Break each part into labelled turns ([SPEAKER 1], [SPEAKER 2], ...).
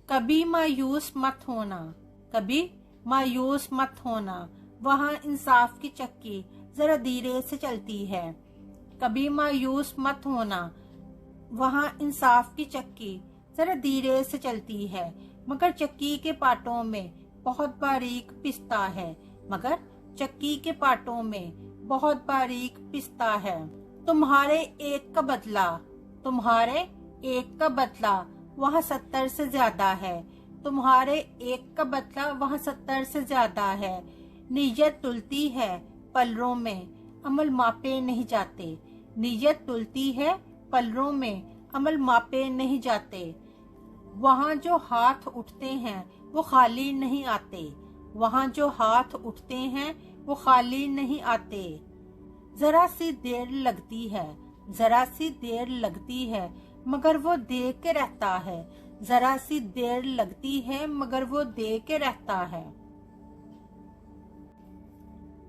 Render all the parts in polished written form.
[SPEAKER 1] कभी मायूस मत होना, कभी मायूस मत होना, वहाँ इंसाफ की चक्की जरा धीरे से चलती है। कभी मायूस मत होना, वहाँ इंसाफ की चक्की जरा धीरे से चलती है, मगर चक्की के पाटों में बहुत बारीक पिसता है, मगर चक्की के पाटों में बहुत बारीक पिसता है। तुम्हारे एक का बदला, तुम्हारे एक का बदला वहाँ 70 से ज्यादा है, तुम्हारे एक का बदला वहाँ 70 से ज्यादा है। नीयत तुलती है पलरों में, अमल मापे नहीं जाते, नीयत तुलती है पलरों में, अमल मापे नहीं जाते। वहाँ जो हाथ उठते हैं वो खाली नहीं आते, वहाँ जो हाथ उठते हैं वो खाली नहीं आते। जरा सी देर लगती है, जरा सी देर लगती है, मगर वो दे के रहता है, जरा सी देर लगती है मगर वो दे के रहता है।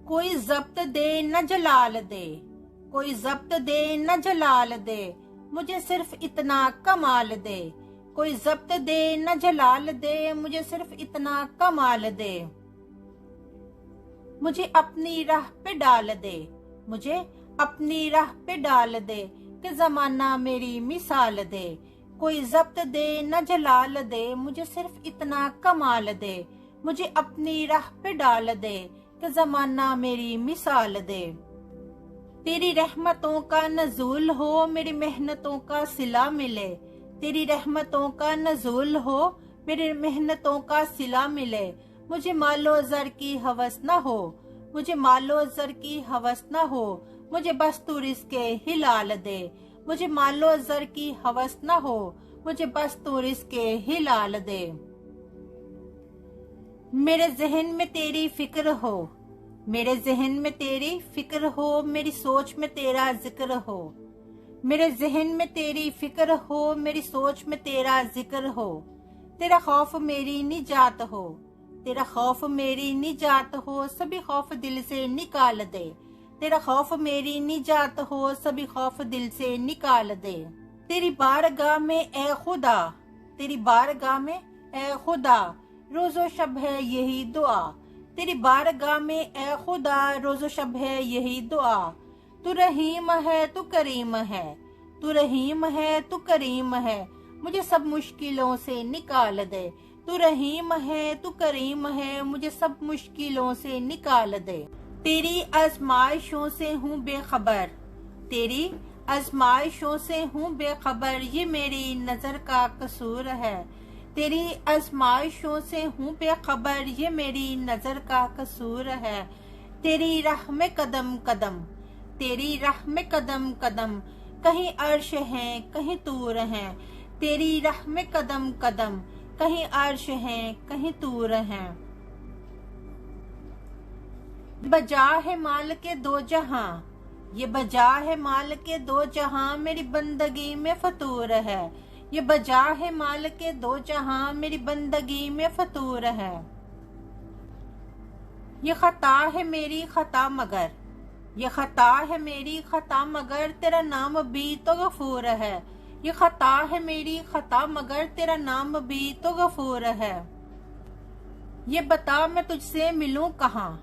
[SPEAKER 1] कोई जब्त दे न जलाल दे, कोई जब्त दे न जलाल दे, मुझे सिर्फ इतना कमाल दे। कोई जब्त दे न जलाल दे, मुझे सिर्फ इतना कमाल दे। मुझे अपनी राह पे डाल दे, मुझे अपनी राह पे डाल दे, कि जमाना मेरी मिसाल दे। कोई जब्त दे न जलाल दे, मुझे सिर्फ इतना कमाल दे। मुझे अपनी राह पे डाल दे, कि जमाना मेरी मिसाल दे। तेरी रहमतों का नज़ूल हो, मेरी मेहनतों का सिला मिले। तेरी रहमतों का नज़ूल हो, मेरी मेहनतों का सिला मिले। मुझे मालो ज़र की हवस न हो, मुझे मालो ज़र की हवस न हो, मुझे बस तू रिज़्क़े हिलाल दे। मुझे मालो ज़र की हवस न हो, मुझे बस तू रिज़्क़े हिलाल दे। मेरे ज़हन में तेरी फिक्र हो, मेरे ज़हन में तेरी फिक्र हो, मेरी सोच में तेरा जिक्र हो। मेरे ज़हन में तेरी फिक्र हो, मेरी सोच में तेरा जिक्र हो। तेरा खौफ मेरी निजात हो, तेरा खौफ मेरी निजात हो, सभी खौफ दिल से निकाल दे। तेरा खौफ मेरी निजात हो, सभी खौफ दिल से निकाल दे। तेरी बारगाह में ए खुदा, तेरी बारगाह में ए खुदा, रोज़ो शब है यही दुआ। तेरी बारगाह में ए खुदा, रोज़ो शब है यही दुआ। तू रहीम है, तू करीम है, तू रहीम है, तू करीम है, मुझे सब मुश्किलों से निकाल दे। तू रहीम है, तू करीम है, मुझे सब मुश्किलों से निकाल दे। तेरी आजमाइशों से हूँ बेखबर, तेरी आजमाइशों से हूँ बेखबर, ये मेरी नजर का कसूर है। तेरी आजमाइशों से हूँ बेखबर, ये मेरी नजर का कसूर है। तेरी राह में कदम कदम, तेरी राह में कदम कदम, कहीं अर्श है कहीं तूर है। तेरी राह में कदम कदम, कहीं अर्श है कहीं तूर है। बजा है माल के दो जहां, ये बजा है माल के दो जहां, मेरी बंदगी में फतूर है। ये बजा है माल के दो जहां, मेरी बंदगी में फतूर है। ये खता है मेरी खता मगर, ये खता है मेरी खता मगर, तेरा नाम भी तो गफूर है। ये खता है मेरी खता मगर, तेरा नाम भी तो गफूर है। ये बता मैं तुझसे मिलूं कहाँ,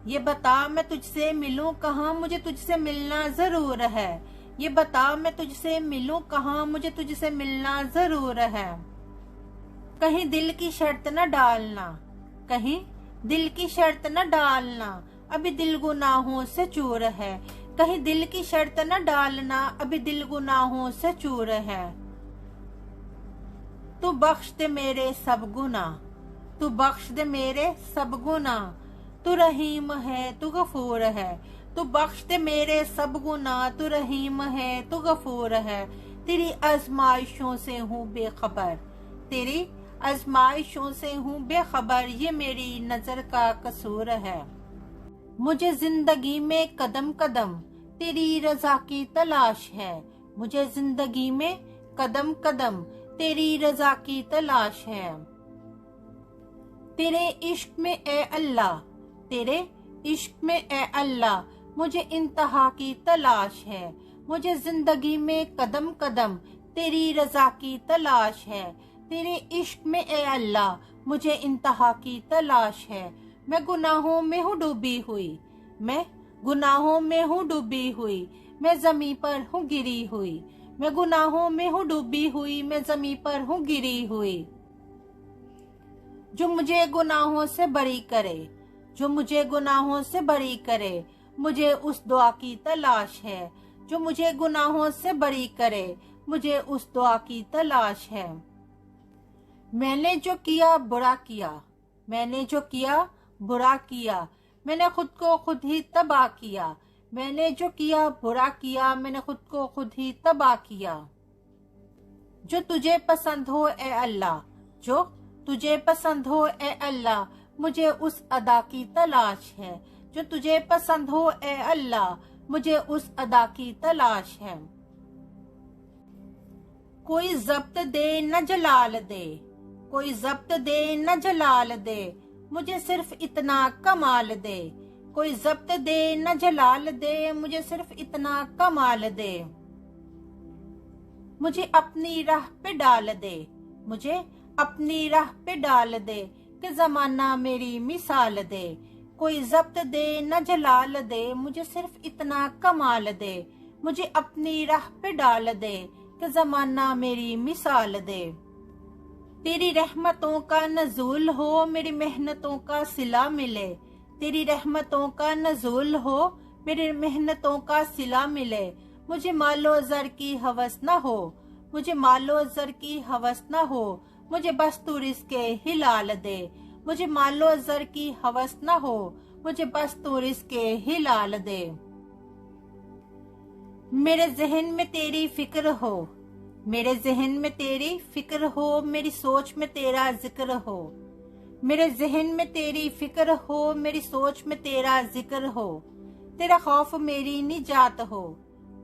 [SPEAKER 1] ये बता मैं तुझसे मिलूं कहाँ, मुझे तुझसे मिलना जरूर है। ये बता मैं तुझसे मिलूं कहाँ, मुझे तुझसे मिलना जरूर है। कहीं दिल की शर्त न डालना, कहीं दिल की शर्त न डालना, अभी दिल गुनाहों से चूर है। कहीं दिल की शर्त न डालना, अभी दिल गुनाहों से चूर है। तू बख्श दे मेरे सब गुना, तू बख्श दे मेरे सब गुना, तू रहीम है तू गफूर है। तू बख्श दे मेरे सब गुना, तू रहीम है तू गफूर है। तेरी आजमाइशों से हूँ बेखबर, तेरी आजमाइशों से हूँ बेखबर, ये मेरी नजर का कसूर है। मुझे जिंदगी में कदम कदम तेरी रजा की तलाश है। मुझे जिंदगी में कदम कदम तेरी रजा की तलाश है। तेरे इश्क में ए अल्लाह, तेरे इश्क में ए अल्लाह, मुझे इंतहा की तलाश है। मुझे जिंदगी में कदम कदम तेरी रजा की तलाश है। तेरे इश्क में ए अल्लाह मुझे इंतहा की तलाश है। मैं गुनाहों में हूँ डूबी हुई, मैं गुनाहों में हूँ डूबी हुई, मैं जमीन पर हूँ गिरी हुई। मैं गुनाहों में हूँ डूबी हुई, मैं जमीन पर हूँ गिरी हुई। जो मुझे गुनाहों से बरी करे, जो मुझे गुनाहों से बरी करे, मुझे उस दुआ की तलाश है। जो मुझे गुनाहों से बरी करे, मुझे उस दुआ की तलाश है। मैंने जो किया बुरा किया, मैंने जो किया बुरा किया, मैंने खुद को खुद ही तबाह किया। मैंने जो किया बुरा किया, मैंने खुद को खुद ही तबाह किया। जो तुझे पसंद हो ए अल्लाह, जो तुझे पसंद हो ए अल्लाह, मुझे उस अदा की तलाश है। जो तुझे पसंद हो ए अल्लाह, मुझे उस अदा की तलाश है। कोई जब्त दे न जलाल दे, कोई जब्त दे न जलाल दे, मुझे सिर्फ इतना कमाल दे। कोई जब्त दे न जलाल दे, मुझे सिर्फ इतना कमाल दे। मुझे अपनी राह पे डाल दे, मुझे अपनी राह पे डाल दे, कि जमाना मेरी मिसाल दे। कोई जब्त दे न जलाल दे, मुझे सिर्फ इतना कमाल दे। मुझे अपनी राह पे डाल दे, कि जमाना मेरी मिसाल दे। तेरी रहमतों का नज़ूल हो, मेरी मेहनतों का सिला मिले। तेरी रहमतों का नज़ूल हो, मेरी मेहनतों का सिला मिले। मुझे मालो ज़र की हवस न हो, मुझे मालो ज़र की हवस न हो, मुझे बस तू रिज़्क़े हिलाल दे। मुझे मालो ज़र की हवस न हो, मुझे बस तू रिज़्क़े हिलाल दे। मेरे ज़हन में तेरी फिक्र हो, मेरे ज़हन में तेरी फिक्र हो, मेरी सोच में तेरा जिक्र हो। मेरे ज़हन में तेरी फिक्र हो, मेरी सोच में तेरा जिक्र हो। तेरा खौफ मेरी निजात हो,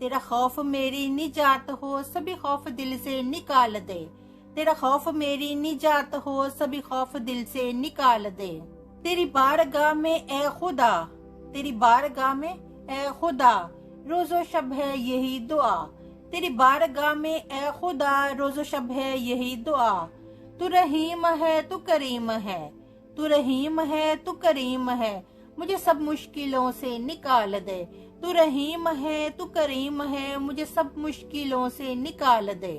[SPEAKER 1] तेरा खौफ मेरी निजात हो, सभी खौफ दिल से निकाल दे। तेरा खौफ मेरी निजात हो, सभी खौफ दिल से निकाल दे। तेरी बारगाह में ए खुदा, तेरी बारगाह में ए खुदा, रोज़ो शब है यही दुआ। तेरी बारगाह में ए खुदा, रोज़ो शब है यही दुआ। तू रहीम है, तू करीम है, तू रहीम है, तू करीम है, मुझे सब मुश्किलों से निकाल दे। तू रहीम है, तू करीम है, मुझे सब मुश्किलों से निकाल दे।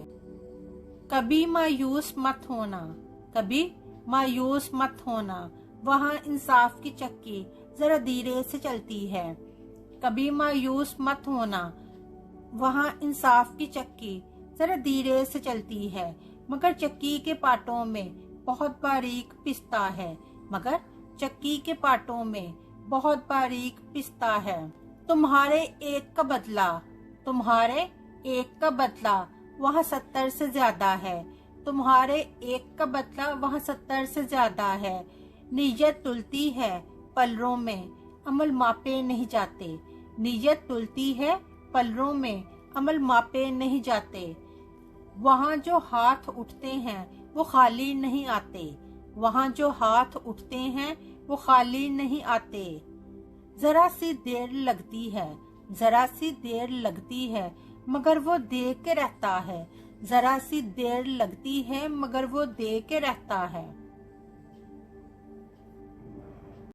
[SPEAKER 1] कभी मायूस मत होना, कभी मायूस मत होना, वहाँ इंसाफ की चक्की जरा धीरे से चलती है। कभी मायूस मत होना, वहाँ इंसाफ की चक्की जरा धीरे से चलती है, मगर चक्की के पाटों में बहुत बारीक पिसता है, मगर चक्की के पाटों में बहुत बारीक पिसता है। तुम्हारे एक का बदला, तुम्हारे एक का बदला वहाँ 70 से ज्यादा है। तुम्हारे एक का बदला वहाँ 70 से ज्यादा है। नीयत तुलती है पलरों में, अमल मापे नहीं जाते। नीयत तुलती है पलरों में, अमल मापे नहीं जाते। वहाँ जो हाथ उठते हैं वो खाली नहीं आते, वहाँ जो हाथ उठते हैं वो खाली नहीं आते। जरा सी देर लगती है, जरा सी देर लगती है, मगर वो दे के रहता है। जरा सी देर लगती है, मगर वो दे के रहता है।